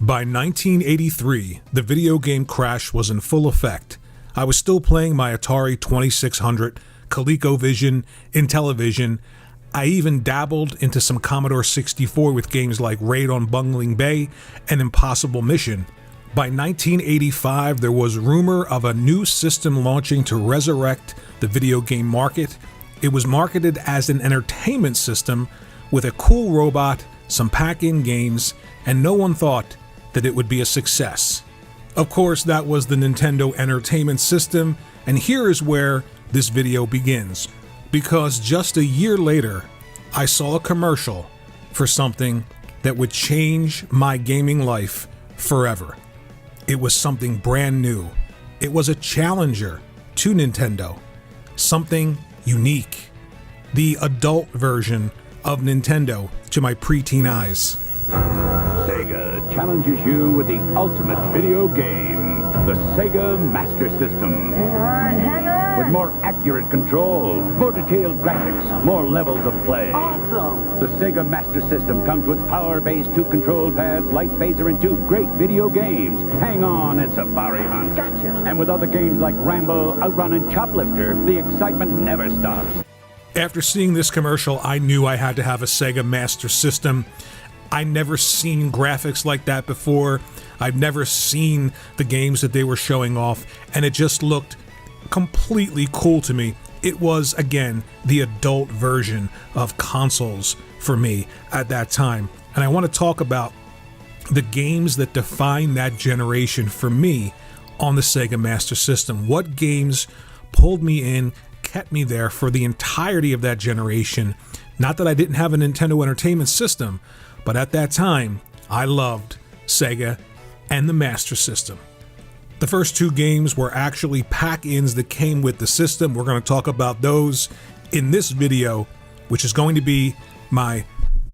By 1983, the video game crash was in full effect. I was still playing my Atari 2600, ColecoVision, Intellivision. I even dabbled into some Commodore 64 with games like Raid on Bungling Bay and Impossible Mission. By 1985, there was rumor of a new system launching to resurrect the video game market. It was marketed as an entertainment system with a cool robot, some pack-in games, and no one thought that it would be a success. Of course, that was the Nintendo Entertainment System, and here is where this video begins. Because just a year later, I saw a commercial for something that would change my gaming life forever. It was something brand new. It was a challenger to Nintendo. Something unique. The adult version of Nintendo to my preteen eyes. Sega challenges you with the ultimate video game, the Sega Master System. Hang on. With more accurate control, more detailed graphics, more levels of play. Awesome. The Sega Master System comes with power-based 2 control pads, light phaser, and 2 great video games, Hang On and Safari Hunt. Gotcha. And with other games like Rambo, Outrun, and Choplifter, the excitement never stops. After seeing this commercial, I knew I had to have a Sega Master System. I'd never seen graphics like that before. I've never seen the games that they were showing off, and it just looked completely cool to me. It was, again, the adult version of consoles for me at that time. And I want to talk about the games that defined that generation for me on the Sega Master System. What games pulled me in, kept me there for the entirety of that generation. Not that I didn't have a Nintendo Entertainment System, but at that time, I loved Sega and the Master System. The first 2 games were actually pack-ins that came with the system. We're going to talk about those in this video, which is going to be my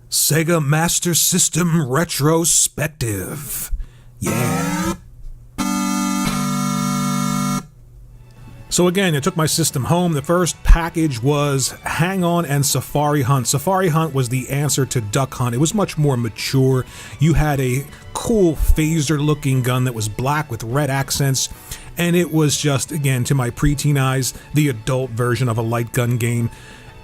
Sega Master System retrospective. Yeah. So again, I took my system home. The first package was Hang On and Safari Hunt. Safari Hunt was the answer to Duck Hunt. It was much more mature. You had a cool phaser-looking gun that was black with red accents, and it was just, again, to my preteen eyes, the adult version of a light gun game.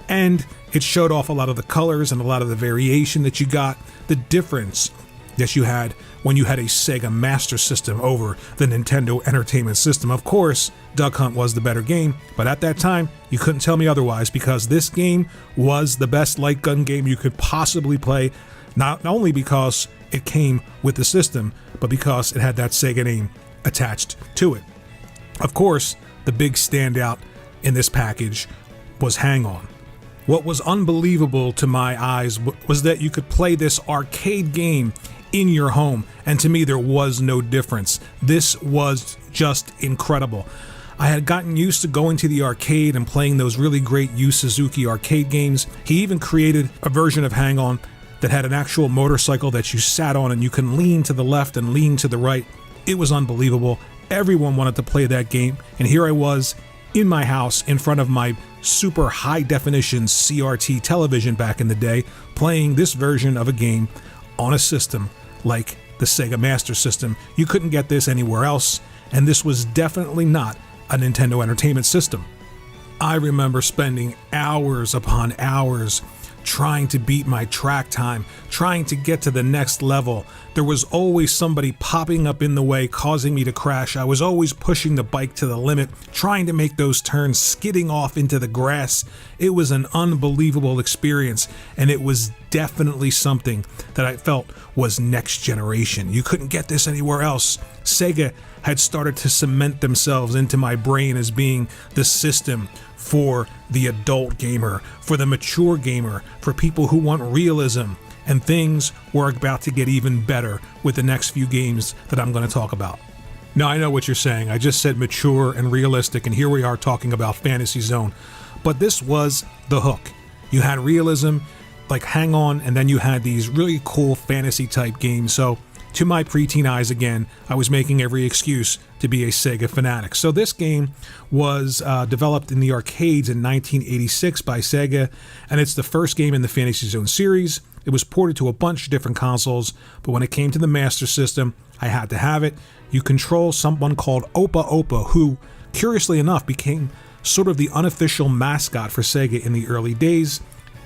And it showed off a lot of the colors and a lot of the variation that you got, the difference that you had when you had a Sega Master System over the Nintendo Entertainment System. Of course, Duck Hunt was the better game, but at that time, you couldn't tell me otherwise, because this game was the best light gun game you could possibly play, not only because it came with the system, but because it had that Sega name attached to it. Of course, the big standout in this package was Hang On. What was unbelievable to my eyes was that you could play this arcade game in your home, and to me there was no difference. This was just incredible. I had gotten used to going to the arcade and playing those really great Yu Suzuki arcade games. He even created a version of Hang On that had an actual motorcycle that you sat on and you can lean to the left and lean to the right. It was unbelievable. Everyone wanted to play that game, and here I was in my house in front of my super high definition CRT television back in the day, playing this version of a game on a system like the Sega Master System. You couldn't get this anywhere else, and this was definitely not a Nintendo Entertainment System. I remember spending hours upon hours trying to beat my track time, trying to get to the next level. There was always somebody popping up in the way, causing me to crash. I was always pushing the bike to the limit, trying to make those turns, skidding off into the grass. It was an unbelievable experience, and it was definitely something that I felt was next generation. You couldn't get this anywhere else. Sega had started to cement themselves into my brain as being the system for the adult gamer, for the mature gamer, for people who want realism, and things were about to get even better with the next few games that I'm going to talk about. Now, I know what you're saying. I just said mature and realistic, and here we are talking about Fantasy Zone. But this was the hook. You had realism, like Hang On, and then you had these really cool fantasy type games. So to my preteen eyes, again, I was making every excuse to be a Sega fanatic. So this game was developed in the arcades in 1986 by Sega, and it's the first game in the Fantasy Zone series. It was ported to a bunch of different consoles, but when it came to the Master System, I had to have it. You control someone called Opa Opa, who, curiously enough, became sort of the unofficial mascot for Sega in the early days.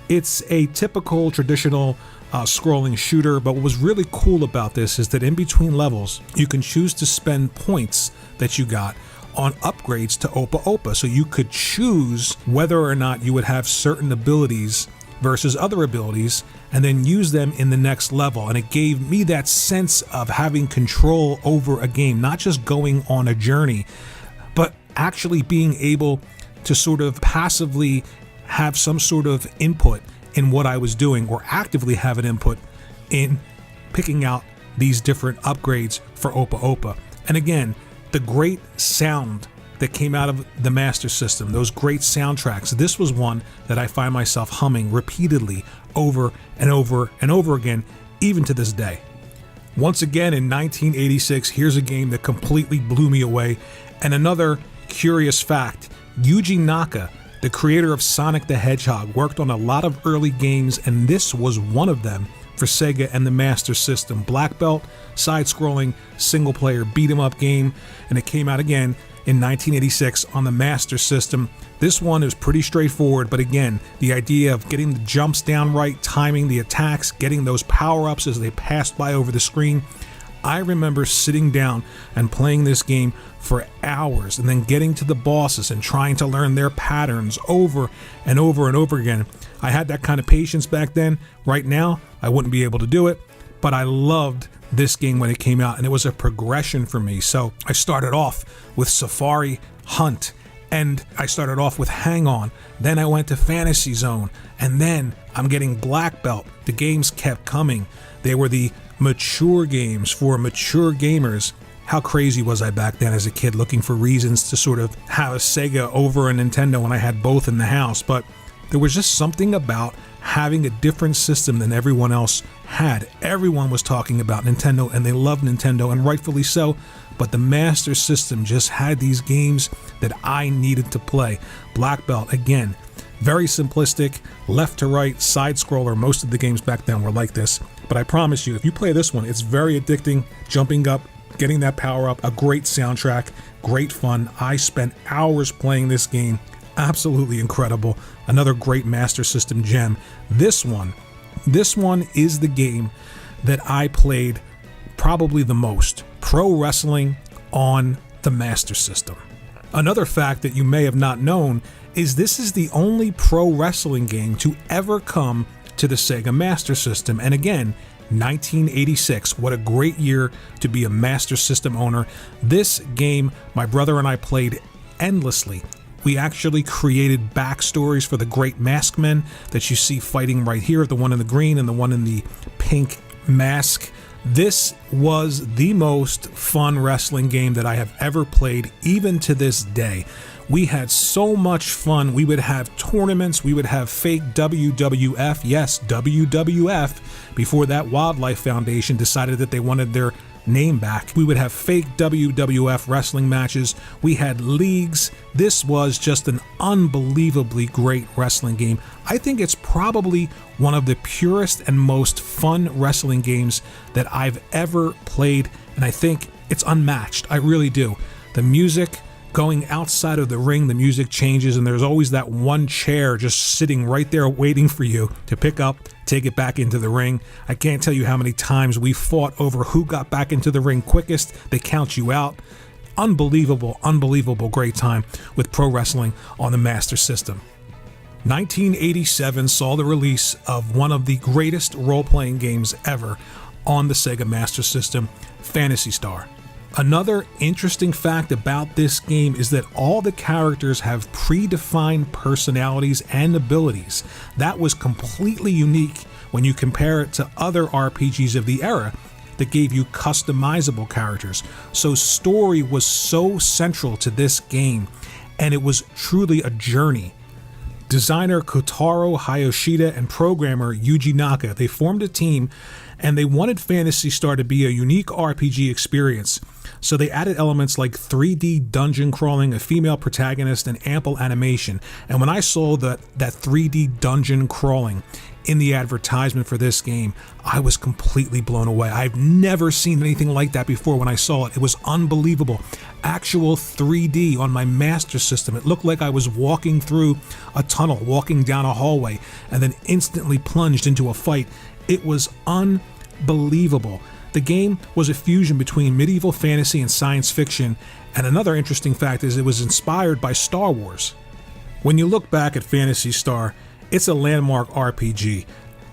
It's a typical traditional scrolling shooter, but what was really cool about this is that in between levels, you can choose to spend points that you got on upgrades to Opa Opa. So you could choose whether or not you would have certain abilities versus other abilities and then use them in the next level. And it gave me that sense of having control over a game, not just going on a journey, but actually being able to sort of passively have some sort of input in what I was doing, or actively have an input in picking out these different upgrades for Opa Opa. And again, the great sound that came out of the Master System, those great soundtracks, this was one that I find myself humming repeatedly over and over and over again, even to this day. Once again, in 1986, here's a game that completely blew me away. And another curious fact, Yuji Naka, the creator of Sonic the Hedgehog, worked on a lot of early games, and this was one of them for Sega and the Master System. Black Belt, side-scrolling, single-player beat-em-up game, and it came out again in 1986 on the Master System. This one is pretty straightforward, but again, the idea of getting the jumps down right, timing the attacks, getting those power-ups as they passed by over the screen. I remember sitting down and playing this game for hours and then getting to the bosses and trying to learn their patterns over and over and over again. I had that kind of patience back then. Right now, I wouldn't be able to do it, but I loved this game when it came out, and it was a progression for me. So I started off with Safari Hunt, and I started off with Hang On. Then I went to Fantasy Zone, and then I'm getting Black Belt. The games kept coming. They were the mature games for mature gamers. How crazy was I back then as a kid, looking for reasons to sort of have a Sega over a Nintendo when I had both in the house. But there was just something about having a different system than everyone else had. Everyone was talking about Nintendo, and they loved Nintendo, and rightfully so. But the Master System just had these games that I needed to play. Black Belt, again, very simplistic, left to right, side scroller. Most of the games back then were like this. But I promise you, if you play this one, it's very addicting. Jumping up, getting that power up, a great soundtrack, great fun. I spent hours playing this game. Absolutely incredible. Another great Master System gem. This one is the game that I played probably the most. Pro wrestling on the Master System. Another fact that you may have not known is this is the only pro wrestling game to ever come to the Sega Master System. And again, 1986, what a great year to be a Master System owner. This game, my brother and I played endlessly. We actually created backstories for the great mask men that you see fighting right here, the one in the green and the one in the pink mask. This was the most fun wrestling game that I have ever played, even to this day. We had so much fun. We would have tournaments. We would have fake WWF. Yes, WWF, before that Wildlife Foundation decided that they wanted their name back. We would have fake WWF wrestling matches. We had leagues. This was just an unbelievably great wrestling game. I think it's probably one of the purest and most fun wrestling games that I've ever played, and I think it's unmatched. I really do. The music, going outside of the ring, the music changes, and there's always that one chair just sitting right there waiting for you to pick up, take it back into the ring. I can't tell you how many times we fought over who got back into the ring quickest. They count you out. Unbelievable, unbelievable great time with pro wrestling on the Master System. 1987 saw the release of one of the greatest role-playing games ever on the Sega Master System, Phantasy Star. Another interesting fact about this game is that all the characters have predefined personalities and abilities. That was completely unique when you compare it to other RPGs of the era that gave you customizable characters. So story was so central to this game, and it was truly a journey. Designer Kotaro Hayoshida and programmer Yuji Naka, they formed a team, and they wanted Phantasy Star to be a unique RPG experience. So they added elements like 3D dungeon crawling, a female protagonist, and ample animation. And when I saw that 3D dungeon crawling in the advertisement for this game, I was completely blown away. I've never seen anything like that before when I saw it. It was unbelievable. Actual 3D on my Master System. It looked like I was walking through a tunnel, walking down a hallway, and then instantly plunged into a fight. It was unbelievable. The game was a fusion between medieval fantasy and science fiction, and another interesting fact is it was inspired by Star Wars. When you look back at Phantasy Star, it's a landmark RPG.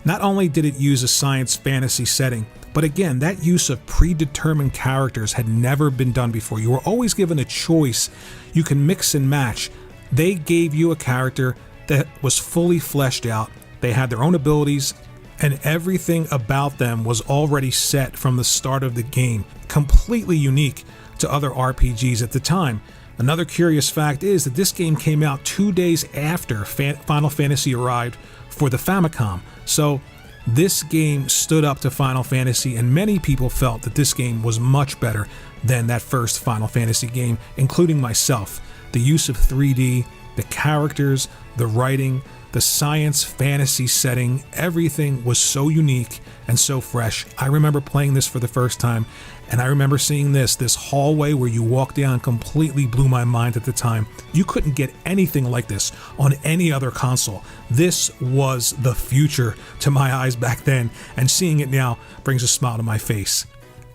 Not only did it use a science fantasy setting, but again, that use of predetermined characters had never been done before. You were always given a choice. You can mix and match. They gave you a character that was fully fleshed out. They had their own abilities, and everything about them was already set from the start of the game, completely unique to other RPGs at the time. Another curious fact is that this game came out 2 days after Final Fantasy arrived for the Famicom. So this game stood up to Final Fantasy, and many people felt that this game was much better than that first Final Fantasy game, including myself. The use of 3D, the characters, the writing, the science fantasy setting, everything was so unique and so fresh. I remember playing this for the first time, and I remember seeing this hallway where you walk down completely blew my mind at the time. You couldn't get anything like this on any other console. This was the future to my eyes back then, and seeing it now brings a smile to my face.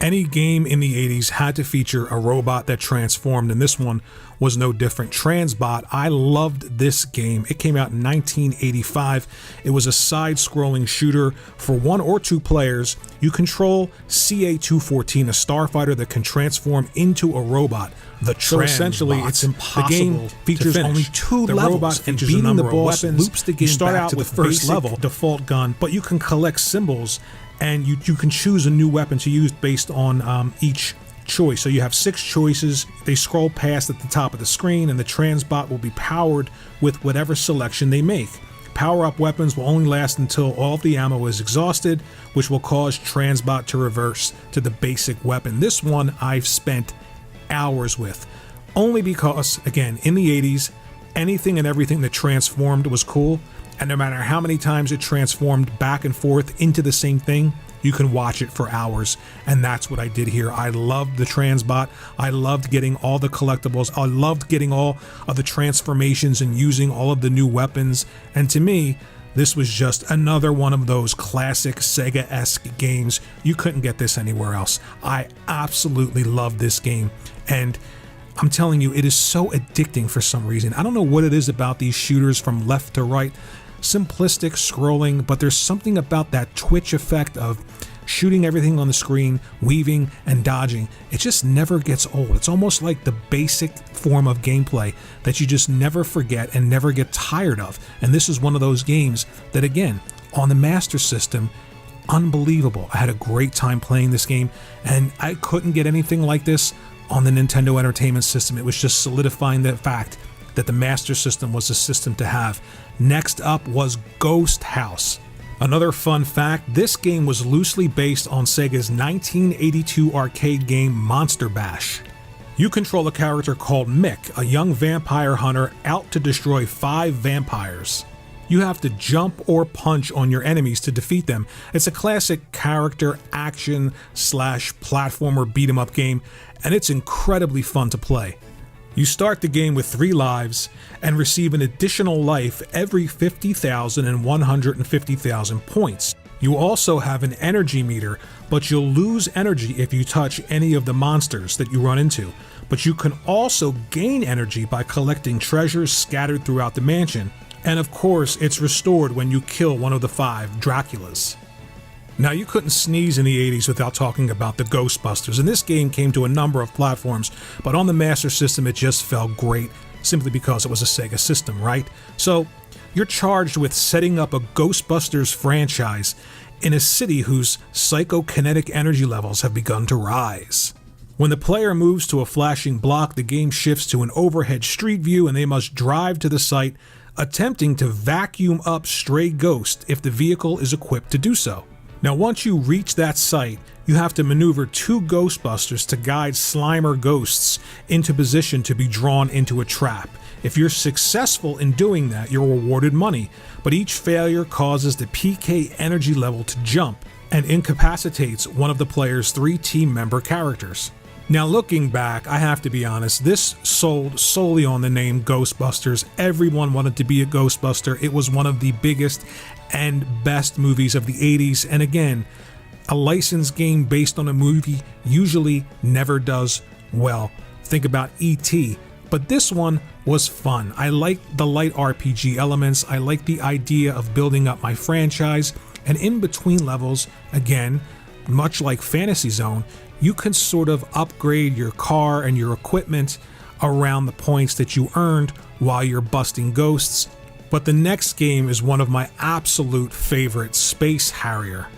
Any game in the 80s had to feature a robot that transformed, and this one was no different. Transbot, I loved this game. It came out in 1985. It was a side-scrolling shooter for 1 or 2 players. You control CA-214, a starfighter that can transform into a robot. The Transbot. So essentially, it's impossible. The game features only 2 levels, and beating the boss loops the game back to the first level default gun, but you can collect symbols, and you can choose a new weapon to use based on each choice. So you have 6 choices. They scroll past at the top of the screen, and the Transbot will be powered with whatever selection they make. Power-up weapons will only last until all of the ammo is exhausted, which will cause Transbot to reverse to the basic weapon. This one I've spent hours with, only because, again, in the 80s, anything and everything that transformed was cool. And no matter how many times it transformed back and forth into the same thing, you can watch it for hours. And that's what I did here. I loved the Transbot. I loved getting all the collectibles. I loved getting all of the transformations and using all of the new weapons. And to me, this was just another one of those classic Sega-esque games. You couldn't get this anywhere else. I absolutely loved this game. And I'm telling you, it is so addicting for some reason. I don't know what it is about these shooters from left to right. Simplistic scrolling, but there's something about that twitch effect of shooting everything on the screen, weaving and dodging. It just never gets old. It's almost like the basic form of gameplay that you just never forget and never get tired of. And this is one of those games that, again, on the Master System, unbelievable. I had a great time playing this game, and I couldn't get anything like this on the Nintendo Entertainment System. It was just solidifying the fact that the Master System was a system to have. Next up was Ghost House. Another fun fact, this game was loosely based on Sega's 1982 arcade game Monster Bash. You control a character called Mick, a young vampire hunter out to destroy 5 vampires. You have to jump or punch on your enemies to defeat them. It's a classic character action / platformer beat 'em up game, and it's incredibly fun to play. You start the game with 3 lives and receive an additional life every 50,000 and 150,000 points. You also have an energy meter, but you'll lose energy if you touch any of the monsters that you run into. But you can also gain energy by collecting treasures scattered throughout the mansion. And of course, it's restored when you kill one of the 5 Draculas. Now, you couldn't sneeze in the 80s without talking about the Ghostbusters, and this game came to a number of platforms, but on the Master System it just felt great, simply because it was a Sega system, right? So, you're charged with setting up a Ghostbusters franchise in a city whose psychokinetic energy levels have begun to rise. When the player moves to a flashing block, the game shifts to an overhead street view, and they must drive to the site, attempting to vacuum up stray ghosts if the vehicle is equipped to do so. Now, once you reach that site, you have to maneuver 2 Ghostbusters to guide Slimer ghosts into position to be drawn into a trap. If you're successful in doing that, you're rewarded money, but each failure causes the PK energy level to jump and incapacitates one of the player's 3 team member characters. Now, looking back, I have to be honest, this sold solely on the name Ghostbusters. Everyone wanted to be a Ghostbuster. It was one of the biggest and best movies of the 80s, and again, a licensed game based on a movie usually never does well. Think about E.T., but this one was fun. I liked the light RPG elements, I liked the idea of building up my franchise, and in between levels, again, much like Fantasy Zone, you can sort of upgrade your car and your equipment around the points that you earned while you're busting ghosts. But the next game is one of my absolute favorites, Space Harrier.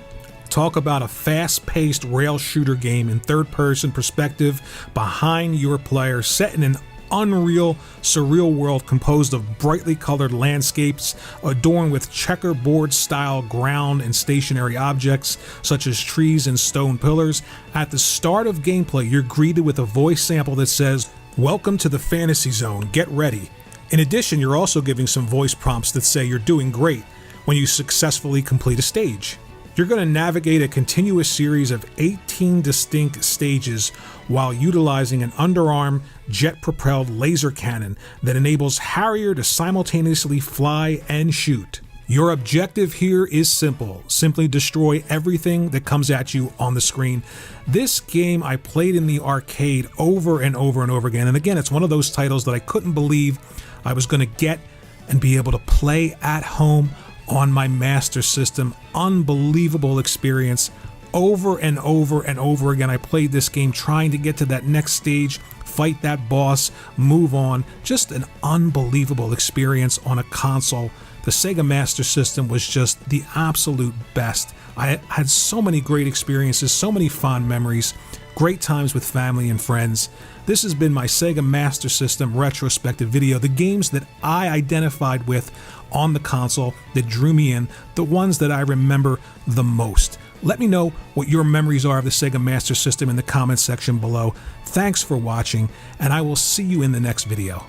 Talk about a fast-paced rail shooter game in third-person perspective behind your player, set in an unreal, surreal world composed of brightly colored landscapes adorned with checkerboard-style ground and stationary objects such as trees and stone pillars. At the start of gameplay, you're greeted with a voice sample that says, "Welcome to the Fantasy Zone, get ready." In addition, you're also giving some voice prompts that say you're doing great when you successfully complete a stage. You're going to navigate a continuous series of 18 distinct stages while utilizing an underarm jet-propelled laser cannon that enables Harrier to simultaneously fly and shoot. Your objective here is simple. Simply destroy everything that comes at you on the screen. This game I played in the arcade over and over and over again. And again, it's one of those titles that I couldn't believe I was going to get and be able to play at home on my Master System. Unbelievable experience. Over and over and over again, I played this game trying to get to that next stage, fight that boss, move on. Just an unbelievable experience on a console. The Sega Master System was just the absolute best. I had so many great experiences, so many fond memories, great times with family and friends. This has been my Sega Master System retrospective video, the games that I identified with on the console that drew me in, the ones that I remember the most. Let me know what your memories are of the Sega Master System in the comments section below. Thanks for watching, and I will see you in the next video.